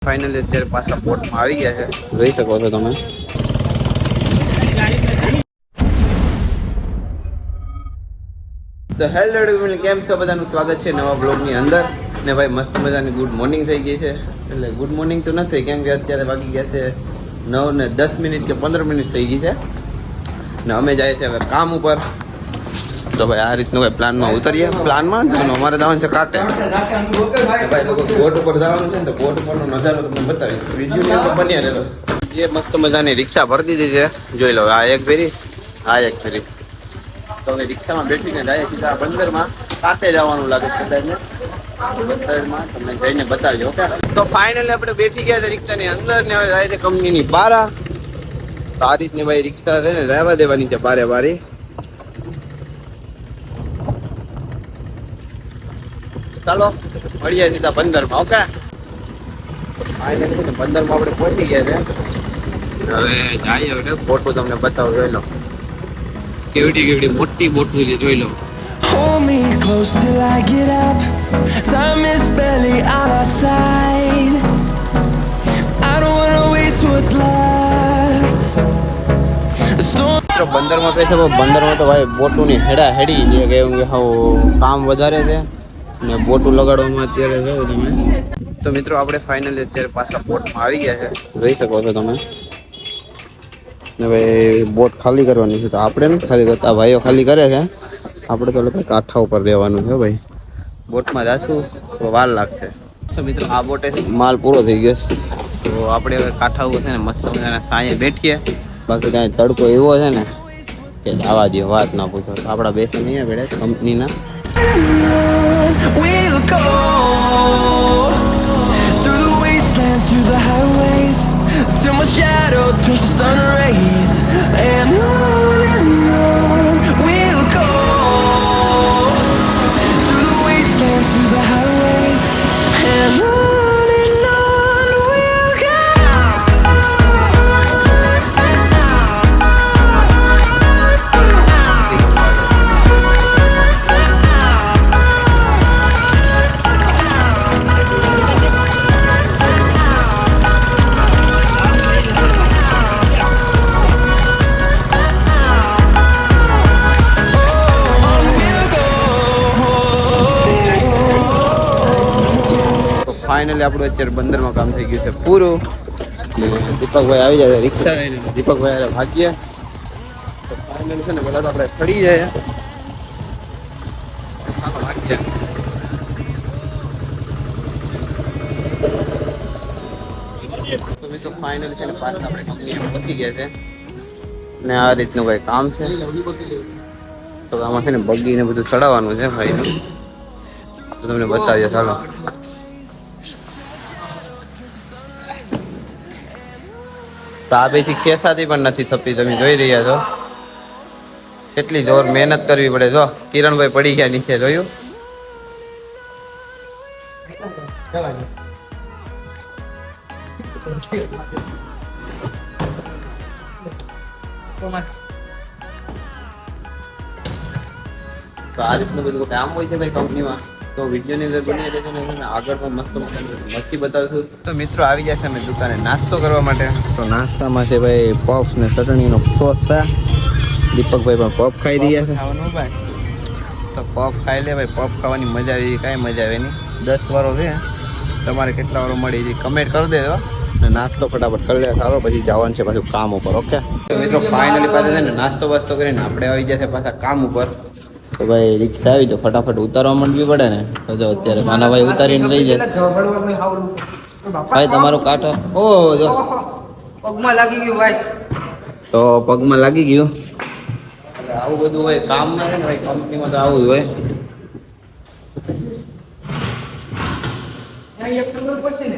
Finally અત્યારે પાછા પોર્ટમાં આવી ગયા છે, જોઈ શકો છો તમે. તો હેલો એવરીવન, કેમ છો? બધાનું સ્વાગત છે નવા બ્લોગની અંદર. ને ભાઈ મસ્ત મજાની ગુડ મોર્નિંગ થઈ ગઈ છે. એટલે ગુડ મોર્નિંગ તો નથી, કેમ કે અત્યારે વાગી ગયા છે 9 ને 10 મિનિટ કે 15 મિનિટ થઈ ગઈ છે. ને અમે જાય છે હવે કામ ઉપર. તો ભાઈ આ રીતનું ભાઈ પ્લાનમાં ઉતરીએ. પ્લાનમાં અમારે જવાનું છે કાંટે. ભાઈ લોકો બોટ ઉપર જવાનું છે ને, તો બોટ ઉપરનો નજારો તમને બતાવીશ. વિડીયો તો બન્યા રહેતો. એ મસ્ત મજાની રિક્ષા ભરી દીધી છે, જોઈ લો. આ એક ફેરી, આ એક ફેરી. તો હવે રિક્ષામાં બેઠીને જાય સીધા બંદરમાં. કાંટે જવાનું લાગે છે બંદરમાં, તમને જઈને બતાવજો. ઓકે, તો ફાઇનલી આપણે બેઠી ગયા છે રિક્ષાની અંદર ને હવે જાય છે કંપનીની બહાર. તો આ રીતની ભાઈ રિક્ષા છે ને રહેવા દેવાની છે બારે બારી. ચાલો મળીએ સીધા બંદરમાં. ઓકે, ફાઇનલી 15માં આપણે પહોંચી ગયા છે. હવે જાય હવે ફોટો તમને બતાવો, જોઈ લો. કેવડી કેવડી મોટી બોટું છે, જોઈ લો. Hold me close till I get up. Time is barely on our side. I don't wanna waste what's left. The storm. બંદરમાં પે છે, બંદરમાં તો ભાઈ બોટુની હેડા હેડી જે કે એવું કે હાવ કામ વધારે છે ને બોટું લગાડવામાં અત્યારે જવું તમે. તો મિત્રો આપણે ફાઇનલી અત્યારે પાછા પોર્ટમાં આવી ગયા છે, જોઈ શકો છો તમે. ને ભાઈ બોટ ખાલી કરવાની છે, તો આપણે નથી ખાલી કરતા, ભાઈઓ ખાલી કરે છે. આપણે તો લોકો કાંઠા ઉપર રહેવાનું છે ભાઈ. બોટમાં જાશું તો વાર લાગશે. તો મિત્રો આ બોટે માલ પૂરો થઈ ગયો છે, તો આપણે હવે કાંઠા ઉપર છે ને મસ્ત મજાના સાંજે બેઠીએ. બાકી ત્યાં તડકો એવો છે ને કે આવા જે વાત ના પૂછો. આપણા બેસે નહીં બેડે કંપનીના. We'll go through the wastelands, through the highways, till my shadow turns to sun rays. And on we'll go through the wastelands, through the highways, and on we'll go. Finally આપણું અત્યારે બંદરમાં કામ થઈ ગયું છે પૂરું. દીપકભાઈ આવી જાય રિક્ષા લઈને. દીપકભાઈ અરે ભાગ્ય. તો ફાઇનલી છે ને પેલા તો આપણે ફરી જાય. તો મિત્રો ફાઇનલી છે ને પાછા આપણે કંપનીએ પહોંચી ગયા છે ને આ રીતનું કંઈ કામ છે. તો આમાં છે ને બગીને બધું ચડાવવાનું છે ભાઈનું, તો તમને બતાવીએ. ચાલો. તો આ બેથી ખેસાતી પણ નથી થતી, તમે જોઈ રહ્યા છો. કેટલી જોર મહેનત કરવી પડે. જો કિરણભાઈ પડી ગયા નીચે, જોયું? તો આ રીતનું બધું કામ હોય છે ભાઈ કંપનીમાં. તો વિડીયોની અંદર બની રહેશે ને આગળ પણ મસ્ત મસ્તી બતાવશું. તો મિત્રો આવી જશે અમે દુકાને નાસ્તો કરવા માટે. તો નાસ્તામાં છે ભાઈ પફ ને ચટણીનો સોસ છે. દીપકભાઈ પણ પફ ખાઈ રહ્યા છે. તો પફ ખાઈ લે ભાઈ. પફ ખાવાની મજા આવી, કાંઈ મજા આવે નહીં. 10 વારો છે, તમારે કેટલા વારો મળી જાય કમેન્ટ કરી દેજો. ને નાસ્તો ફટાફટ કરી લે. ચાલો પછી જવાનું છે પાછું કામ ઉપર. ઓકે, તો મિત્રો ફાઇનલી પાછા છે ને નાસ્તો વાસ્તો કરીને આપણે આવી જશે પાછા કામ ઉપર. તો ભાઈ રિક્ષા આવી તો ફટાફટ ઉતારવા માંડવી પડે ને. તો જો અત્યારે નાના ભાઈ ઉતારીને લઈ જાય. ભાઈ તમારું કાંટો ઓ જો પગમાં લાગી ગયું ભાઈ. તો પગમાં લાગી ગયું. આવું બધું હોય કામમાં છે ને ભાઈ, કંપનીમાં તો આવું જ હોય. એક નંબર પડશે ને.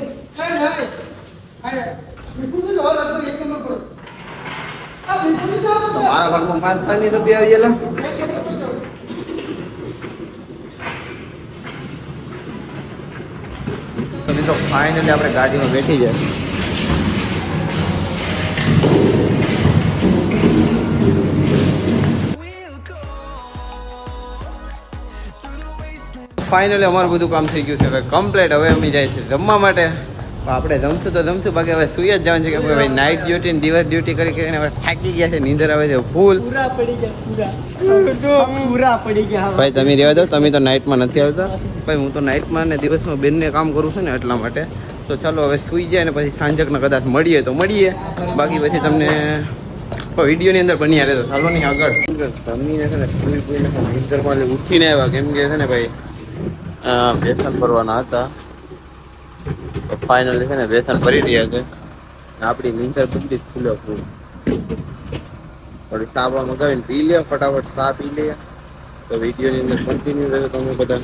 મારા ભાગમાં 5 ની તો બે આવી ગયેલા. તો મિત્રો ફાઇનલી આપણે ગાડીમાં બેઠી જાય. ફાઇનલી અમારું બધું કામ થઈ ગયું છે હવે કમ્પ્લીટ. હવે અમે જાય છે જમવા માટે. આપણે જમશું તો જમશું, બાકી હવે સુઈ જ જવાનું છે કે ભાઈ નાઇટ ડ્યુટી ને દિવસ ડ્યુટી કરી કરીને હવે થાકી ગયા છે, નીંદર આવે છે ફૂલ. ભાઈ તમે રહેવા દો, તમે તો નાઇટમાં નથી આવતા. ભાઈ હું તો નાઇટમાં ને દિવસમાં બંને કામ કરું છું ને એટલા માટે. તો ચાલો હવે સુઈ જાય ને પછી સાંજકના કદાચ મળીએ તો મળીએ, બાકી પછી તમને વિડીયોની અંદર બન્યા રહેતો. ચાલો નહીં આગળ. જમીને છે ને સુઈ સુઈને નીંદરમાં ઉઠીને આવ્યા, કેમ કે છે ને ભાઈ બેસન ભરવાના હતા. તો ફાઇનલી છે ને બેસન ભરી રહ્યા છે. આપણી નીંદર બધી ફૂલે ફૂલ. થોડી સાબા મગાવીને પી લે, ફટાફટ ચા પી લે. તો વિડીયોની અંદર કન્ટિન્યુ રહેજો તમે બધા.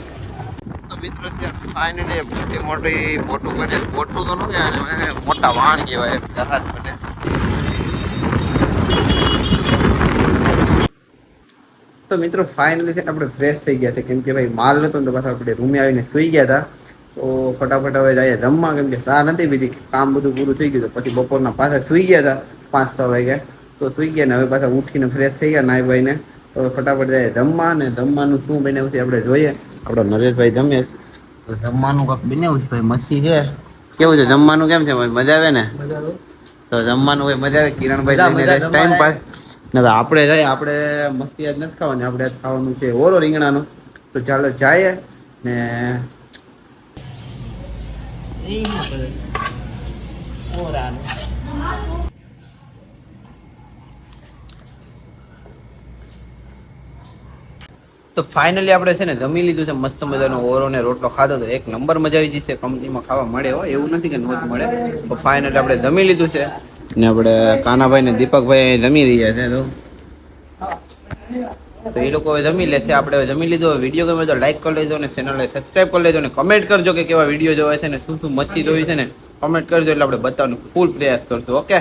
તો મિત્રો અત્યારે ફાઇનલી મોટી મોટી બોટું કરે. બોટું તો ન કહેવાય, મોટા વાણ કહેવાય, જહાજ બને. તો મિત્રો ફાઇનલી છે આપણે ફ્રેશ થઈ ગયા છે, કેમ કે ભાઈ માલ નતો ને તો પાછા આપણે રૂમે આવીને સુઈ ગયા હતા. તો ફટાફટ હવે જઈએ જમવા, કેમ કે ચા નથી પીધી, કામ બધું પૂરું થઈ ગયું. પછી બપોરના પાછા સુઈ ગયા હતા 5-6 વાગ્યા. તો સુઈ ગયા ને હવે પાછા ઉઠીને ફ્રેશ થઈ ગયા નાઈ ભાઈને. તો ફટાફટ જઈએ જમવા. ને જમવાનું શું બનાવ્યું છે આપણે જોઈએ. આપણો નરેશભાઈ જમે છે. તો જમવાનું કંઈક બનાવ્યું છે ભાઈ, મસી છે. કેવું છે જમવાનું, કેમ છે મજા આવે ને? તો જમવાનું ભાઈ મજા આવે. Kiranbhai time pass. ને હવે આપણે જઈએ, આપણે મસ્તી આજ નથી ખાવાની, આપણે આજ ખાવાનું છે ઓરો રીંગણાનું. તો ચાલો જઈએ ને. તો ફાઇનલી આપણે છે ને જમી લીધું છે, મસ્ત મજાનો ઓરો ને રોટલો ખાધો. તો એક નંબર મજા આવી જશે. કંપનીમાં ખાવા મળે હો, એવું નથી કે નોટ મળે. તો ફાઇનલી આપણે જમી લીધું છે ને આપણે કાનાભાઈ ને દીપકભાઈ જમી રહ્યા છે. તો એ લોકો હવે જમી લેશે, આપણે હવે જમી લીધો. વિડીયો ગમે તો લાઈક કરી લેજો અને ચેનલને સબસ્ક્રાઈબ કરી લેજો અને કમેન્ટ કરજો કે કેવા વિડીયો જોવાય છે ને શું શું મસ્તી જોઈ છે ને કમેન્ટ કરજો, એટલે આપણે બતાવવાનો ફૂલ પ્રયાસ કરશું. ઓકે.